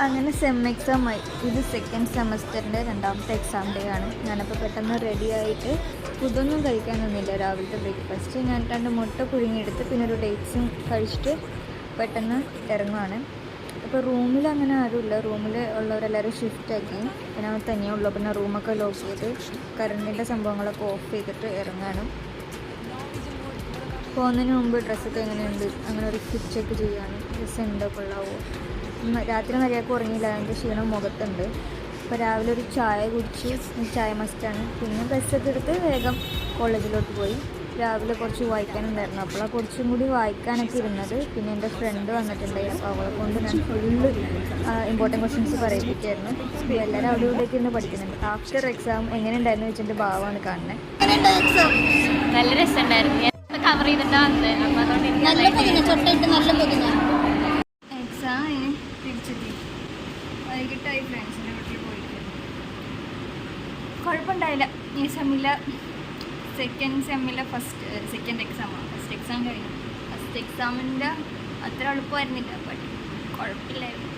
അങ്ങനെ sem exam ആയി. ഇത് സെക്കൻഡ് സെമസ്റ്ററിൻ്റെ രണ്ടാമത്തെ എക്സാം ഡേ ആണ്. ഞാനപ്പോൾ പെട്ടെന്ന് റെഡി ആയിട്ട് ഫുഡൊന്നും കഴിക്കാൻ നിന്നില്ല. രാവിലത്തെ ബ്രേക്ക്ഫാസ്റ്റ് ഞാൻ 2 മുട്ട പുഴുങ്ങിയെടുത്ത് പിന്നെ ഒരു ഡേറ്റ്സും കഴിച്ചിട്ട് പെട്ടെന്ന് ഇറങ്ങുവാണ്. അപ്പോൾ റൂമിൽ അങ്ങനെ ആരുമില്ല. റൂമിൽ ഉള്ളവരെല്ലാവരും ഷിഫ്റ്റാക്കി. പിന്നെ അവർ തനിയേ ഉള്ളൂ. പിന്നെ റൂമൊക്കെ ലോക്ക് ചെയ്ത് കറണ്ടിൻ്റെ സംഭവങ്ങളൊക്കെ ഓഫ് ചെയ്തിട്ട് ഇറങ്ങാനും. പോകുന്നതിന് മുമ്പ് ഡ്രസ്സൊക്കെ എങ്ങനെയുണ്ട് അങ്ങനെ ഒരു ഫിറ്റ് ചെക്ക് ചെയ്യുകയാണ്. ഡ്രസ്സ് ഉണ്ടോ കൊള്ളാവോ. രാത്രി മര്യാദക്ക് ഉറങ്ങിയില്ല. അതിൻ്റെ ക്ഷീണം മുഖത്തുണ്ട്. അപ്പോൾ രാവിലെ ഒരു ചായ കുടിച്ച്, ചായ മസ്റ്റാണ്. പിന്നെ ബസ്സൊക്കെ എടുത്ത് വേഗം കോളേജിലോട്ട് പോയി. രാവിലെ കുറച്ച് വായിക്കാനുണ്ടായിരുന്നു. അപ്പോഴാണ് കുറച്ചും കൂടി വായിക്കാനൊക്കെ ഇരുന്നത്. പിന്നെ എൻ്റെ ഫ്രണ്ട് വന്നിട്ടുണ്ടായി. അപ്പോൾ അവളെ കൊണ്ട് ഞാൻ ഫുള്ള് ഇമ്പോർട്ടൻറ്റ് ക്വസ്റ്റ്യൻസ് പറയിപ്പിക്കായിരുന്നു. എല്ലാവരും അവിടെ ഇവിടേക്ക് ഇരുന്ന് പഠിക്കുന്നുണ്ട്. ആഫ്റ്റർ എക്സാം എങ്ങനെ ഉണ്ടായിരുന്നു വെച്ചിട്ട് ഭാവമാണ് കാണുന്നത്. നല്ല രസമുണ്ടായിരുന്നു. കവർ ചെയ്തിട്ടാണ് എക്സാം തിരിച്ചെത്തി. വൈകിട്ടായി ഫ്രണ്ട്സിൻ്റെ വീട്ടിൽ പോയിട്ട് കുഴപ്പമുണ്ടായില്ല. ഈ സെമ്മിലെ സെക്കൻഡ് സെമ്മിലെ സെക്കൻഡ് എക്സാമാണ്. ഫസ്റ്റ് എക്സാം കഴിഞ്ഞു. ഫസ്റ്റ് എക്സാമിൻ്റെ അത്ര എളുപ്പമായിരുന്നില്ല. ബട്ട് കുഴപ്പമില്ലായിരുന്നു.